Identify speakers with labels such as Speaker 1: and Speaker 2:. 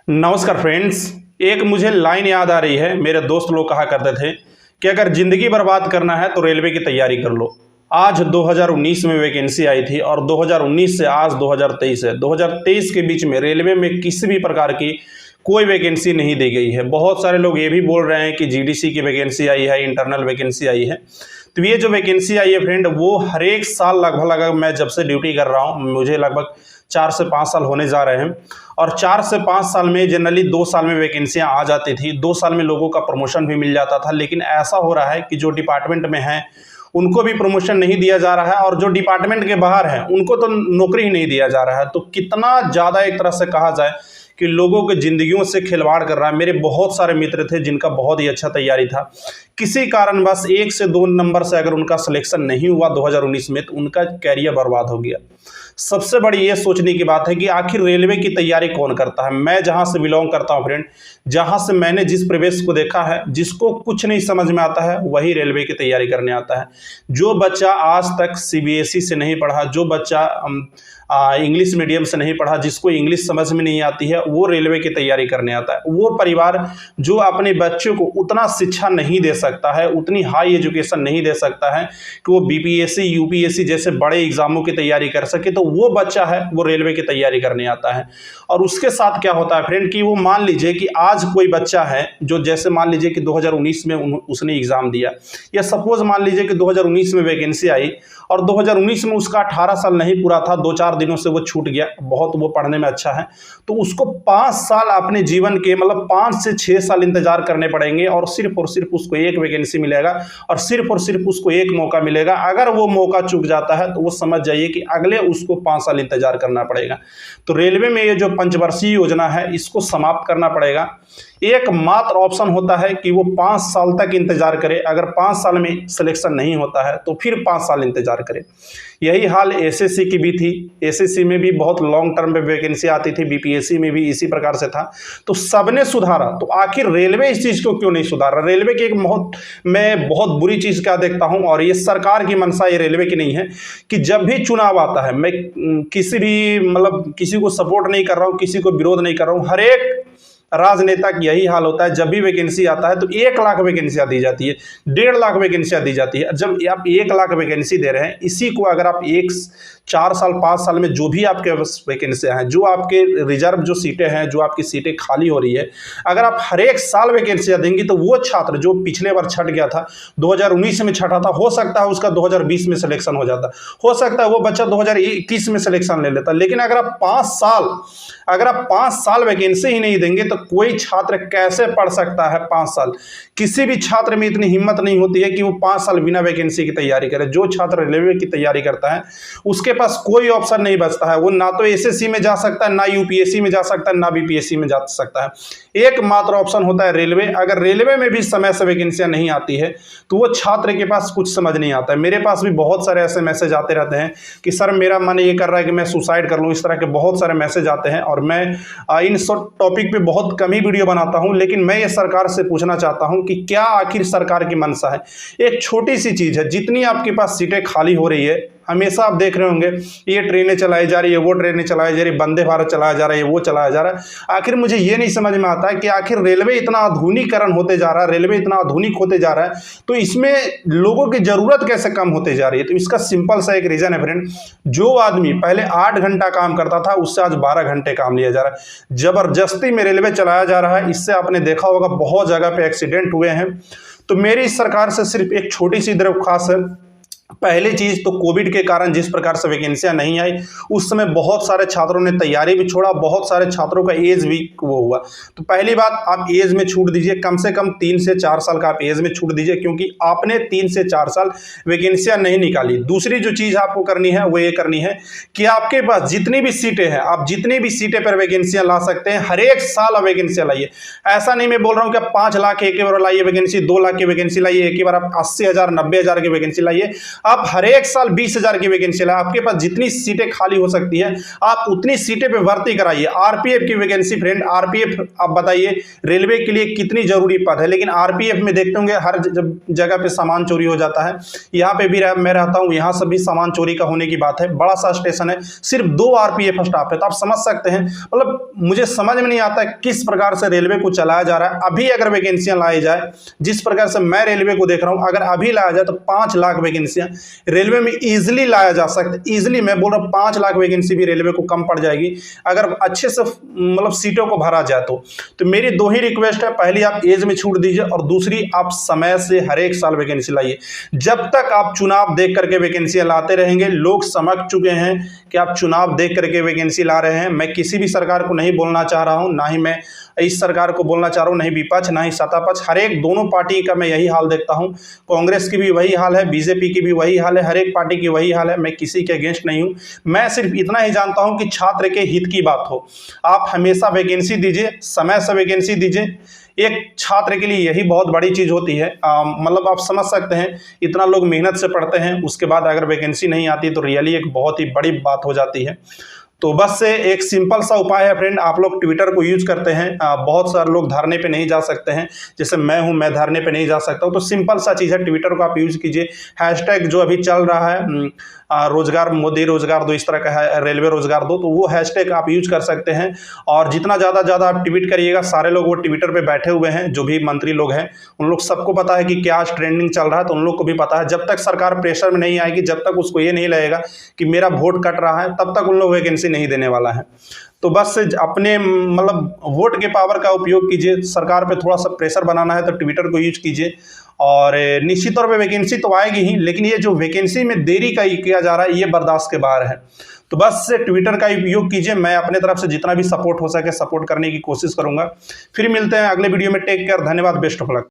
Speaker 1: नमस्कार फ्रेंड्स। एक मुझे लाइन याद आ रही है। मेरे दोस्त लोग कहा करते थे कि अगर ज़िंदगी बर्बाद करना है तो रेलवे की तैयारी कर लो। आज 2019 में वैकेंसी आई थी और 2019 से आज 2023 है। 2023 के बीच में रेलवे में किसी भी प्रकार की कोई वैकेंसी नहीं दी गई है। बहुत सारे लोग ये भी बोल रहे हैं कि जीडीसी की वैकेंसी आई है, इंटरनल वैकेंसी आई है। तो ये जो वैकेंसी आई है फ्रेंड, वो हर एक साल लगभग मैं जब से ड्यूटी कर रहा हूँ, मुझे लगभग 4 से 5 साल होने जा रहे हैं। और 4 से 5 साल में जनरली 2 साल में वैकेंसियाँ आ जाती थी। 2 साल में लोगों का प्रमोशन भी मिल जाता था। लेकिन ऐसा हो रहा है कि जो डिपार्टमेंट में हैं उनको भी प्रमोशन नहीं दिया जा रहा है और जो डिपार्टमेंट के बाहर हैं उनको तो नौकरी ही नहीं दिया जा रहा है। तो कितना ज़्यादा एक तरह से कहा जाए कि लोगों की ज़िंदगियों से खिलवाड़ कर रहा है। मेरे बहुत सारे मित्र थे जिनका बहुत ही अच्छा तैयारी था, किसी कारणवश 1 से 2 नंबर से अगर उनका सिलेक्शन नहीं हुआ 2019 में, तो उनका कैरियर बर्बाद हो गया। सबसे बड़ी ये सोचने की बात है कि आखिर रेलवे की तैयारी कौन करता है। मैं जहाँ से बिलोंग करता हूँ फ्रेंड, जहाँ से मैंने जिस प्रवेश को देखा है, जिसको कुछ नहीं समझ में आता है वही रेलवे की तैयारी करने आता है। जो बच्चा आज तक सीबीएसई से नहीं पढ़ा, जो बच्चा इंग्लिश मीडियम से नहीं पढ़ा, जिसको इंग्लिश समझ में नहीं आती है, वो रेलवे की तैयारी करने आता है। वो परिवार जो अपने बच्चों को उतना शिक्षा नहीं दे सकता है, उतनी हाई एजुकेशन नहीं दे सकता है कि वो बीपीएससी यूपीएससी जैसे बड़े एग्जामों की तैयारी कर सके, तो वो बच्चा है वो रेलवे की तैयारी करने आता है। और उसके साथ क्या होता है फ्रेंड कि वो मान लीजिए कि आज कोई बच्चा है जो जैसे मान लीजिए कि 2019 में उसने एग्जाम दिया, या सपोज मान लीजिए कि 2019 में वैकेंसी आई और 2019 में उसका 18 साल नहीं पूरा था, 2-4 दिनों से वो छूट गया, बहुत वो पढ़ने में अच्छा है, तो उसको 5 साल अपने जीवन के मतलब 5 से 6 साल इंतजार करने पड़ेंगे और सिर्फ उसको एक वैकेंसी मिलेगा और सिर्फ उसको एक मौका मिलेगा। अगर वो मौका चूक जाता है तो वो समझ जाइए कि अगले उसको 5 साल इंतजार करना पड़ेगा। तो रेलवे में ये जो पंचवर्षीय योजना है इसको समाप्त करना पड़ेगा। एकमात्र ऑप्शन होता है कि वो 5 साल तक इंतजार करे। अगर 5 साल में सिलेक्शन नहीं होता है तो फिर 5 साल इंतजार करे। यही हाल एसएससी की भी थी। एसएससी में भी बहुत लॉन्ग टर्म पे वैकेंसी आती थी, बीपीएससी में भी इसी प्रकार से था। तो सबने सुधारा, तो आखिर रेलवे इस चीज़ को क्यों नहीं सुधारा। रेलवे की एक मैं बहुत बुरी चीज़ क्या देखता हूँ, और ये सरकार की मंशा, ये रेलवे की नहीं है, कि जब भी चुनाव आता है, मैं किसी भी मतलब किसी को सपोर्ट नहीं कर रहा हूँ, किसी को विरोध नहीं कर रहा हूँ, हर एक राजनेता की यही हाल होता है। जब भी वैकेंसी आता है तो 1 लाख वैकेंसियां दी जाती है, 1.5 लाख वैकेंसियां दी जाती है। जब आप 1 लाख वैकेंसी दे रहे हैं, इसी को अगर आप 4 साल 5 साल में जो भी आपके वैकेंसियां हैं, जो आपके रिजर्व जो सीटें हैं, जो आपकी सीटें खाली हो रही है, अगर आप हर एक साल वैकेंसियां देंगे तो वो छात्र जो पिछले बार छट गया था, 2019 में छटा था, हो सकता है उसका 2020 में सिलेक्शन हो जाता, हो सकता है वो बच्चा 2021 में सिलेक्शन ले लेता। लेकिन अगर आप 5 साल वैकेंसी ही नहीं देंगे तो कोई छात्र कैसे पढ़ सकता है 5 साल। किसी भी छात्र में इतनी हिम्मत नहीं होती है कि वो 5 साल बिना वैकेंसी की तैयारी करे। जो छात्र रेलवे की तैयारी करता है उसके पास कोई ऑप्शन नहीं बचता है। वो ना तो एसएससी में जा सकता है, ना यूपीएससी में जा सकता है, ना बीपीएससी में जा सकता है। एकमात्र ऑप्शन होता है रेलवे। अगर रेलवे में भी समय से वैकेंसियां नहीं आती है तो वो छात्र के पास कुछ समझ नहीं आता है। मेरे पास भी बहुत सारे ऐसे मैसेज आते रहते हैं कि सर मेरा मन ये कर रहा है कि मैं सुसाइड कर लूँ। इस तरह के बहुत सारे मैसेज आते हैं और मैं इन टॉपिक पे बहुत कम ही वीडियो बनाता हूं। लेकिन मैं ये सरकार से पूछना चाहता हूं कि क्या आखिर सरकार की मंशा है। एक छोटी सी चीज़ है, जितनी आपके पास सीटें खाली हो रही है, हमेशा आप देख रहे होंगे ये ट्रेनें चलाई जा रही है, वो ट्रेनें चलाई जा रही है, वंदे भारत चलाया जा रहा है, वो चलाया जा रहा है। आखिर मुझे ये नहीं समझ में आता है कि आखिर रेलवे इतना आधुनिकीकरण होते जा रहा है, रेलवे इतना आधुनिक होते जा रहा है, तो इसमें लोगों की ज़रूरत कैसे कम होते जा रही है। तो इसका सिंपल सा एक रीज़न है फ्रेंड, जो आदमी पहले 8 घंटा काम करता था उससे आज 12 घंटे काम लिया जा रहा है। ज़बरदस्ती में रेलवे चलाया जा रहा है। इससे आपने देखा होगा बहुत जगह पे एक्सीडेंट हुए हैं। तो मेरी इस सरकार से सिर्फ एक छोटी सी दरख्वास्त है। पहली चीज़ तो कोविड के कारण जिस प्रकार से वैकेंसियां नहीं आई, उस समय बहुत सारे छात्रों ने तैयारी भी छोड़ा, बहुत सारे छात्रों का एज भी वो हुआ। तो पहली बात, आप एज में छूट दीजिए, कम से कम 3 से 4 साल का आप एज में छूट दीजिए, क्योंकि आपने 3 से 4 साल वैकेंसियां नहीं निकाली। दूसरी जो चीज़ आपको करनी है वो ये करनी है कि आपके पास जितनी भी सीटें हैं, आप जितनी भी सीटें पर वैकेंसियां ला सकते हैं, हर एक साल आप वैकेंसियां लाइए। ऐसा नहीं मैं बोल रहा हूँ कि आप 5 लाख एक बार लाइए वैकेंसी, 2 लाख की वैकेंसी लाइए एक ही बार, आप 80,000 90,000 की वैकेंसी लाइए। आप हर एक साल 20,000 की वैकेंसी लाए, आपके पास जितनी सीटें खाली हो सकती है आप उतनी सीटें पे भर्ती कराइए। आरपीएफ की वैकेंसी फ्रेंड, आरपीएफ आप बताइए रेलवे के लिए कितनी जरूरी पद है, लेकिन आरपीएफ में देखते होंगे हर जगह पे सामान चोरी हो जाता है। यहाँ पे भी मैं रहता हूँ, यहाँ से भी सामान चोरी का होने की बात है। बड़ा सा स्टेशन है, सिर्फ 2 आरपीएफ स्टाफ है, तो आप समझ सकते हैं। मतलब मुझे समझ में नहीं आता किस प्रकार से रेलवे को चलाया जा रहा है। अभी अगर वैकेंसियां लाई जाए, जिस प्रकार से मैं रेलवे को देख रहा हूं, अगर अभी लाया जाए तो 5 लाख वैकेंसियां रेलवे में इजीली लाया जा सकता है। इजीली मैं बोल रहा हूं 5 लाख वैकेंसी भी रेलवे को कम पड़ जाएगी अगर अच्छे से मतलब सीटों को भरा जाए तो मेरी 2 ही रिक्वेस्ट है, पहली आप एज में छूट दीजिए और दूसरी आप समय से हर एक साल वैकेंसी लाइए। जब तक आप चुनाव देख करके वैकेंसियां लाते रहेंगे, लोग समझ चुके हैं कि आप चुनाव देख करके वैकेंसी ला रहे हैं। मैं किसी भी सरकार को नहीं बोलना चाह रहा हूं, ना ही मैं इस सरकार को बोलना चाह रहा हूं, नहीं विपक्ष ना ही सत्ता पक्ष, हर एक दोनों पार्टी का मैं यही हाल देखता हूं। कांग्रेस की भी वही हाल है, बीजेपी की भी वही हाल है, हर एक पार्टी की वही हाल है। मैं किसी के अगेंस्ट नहीं हूं, मैं सिर्फ इतना ही जानता हूं कि छात्र के हित की बात हो। आप हमेशा वैकेंसी दीजिए, समय से वैकेंसी दीजिए। एक छात्र के लिए यही बहुत बड़ी चीज होती है। मतलब आप समझ सकते हैं, इतना लोग मेहनत से पढ़ते हैं, उसके बाद अगर वैकेंसी नहीं आती तो रियली एक बहुत ही बड़ी बात हो जाती है। तो बस से एक सिंपल सा उपाय है फ्रेंड, आप लोग ट्विटर को यूज करते हैं, बहुत सारे लोग धरने पे नहीं जा सकते हैं, जैसे मैं हूं, मैं धरने पे नहीं जा सकता हूं, तो सिंपल सा चीज़ है, ट्विटर को आप यूज कीजिए। हैशटैग जो अभी चल रहा है रोजगार मोदी रोजगार दो, इस तरह का है, रेलवे रोजगार दो, तो वो हैशटैग आप यूज कर सकते हैं। और जितना ज़्यादा आप ट्वीट करिएगा, सारे लोग वो ट्विटर पे बैठे हुए हैं, जो भी मंत्री लोग हैं उन लोग सबको पता है कि क्या ट्रेंडिंग चल रहा है, तो उन लोग को भी पता है। जब तक सरकार प्रेशर में नहीं आएगी, जब तक उसको ये नहीं लगेगा कि मेरा वोट कट रहा है, तब तक उन लोग वैकेंसी नहीं देने वाला है। तो बस अपने मतलब वोट के पावर का उपयोग कीजिए। सरकार पे थोड़ा सा प्रेशर बनाना है तो ट्विटर को यूज कीजिए। और निश्चित तौर पे वैकेंसी तो आएगी ही, लेकिन ये जो वैकेंसी में देरी का किया जा रहा है ये बर्दाश्त के बाहर है। तो बस ट्विटर का उपयोग कीजिए। मैं अपने तरफ से जितना भी सपोर्ट हो सके सपोर्ट करने की कोशिश करूंगा। फिर मिलते हैं अगले वीडियो में। टेक केयर, धन्यवाद, बेस्ट ऑफ लक।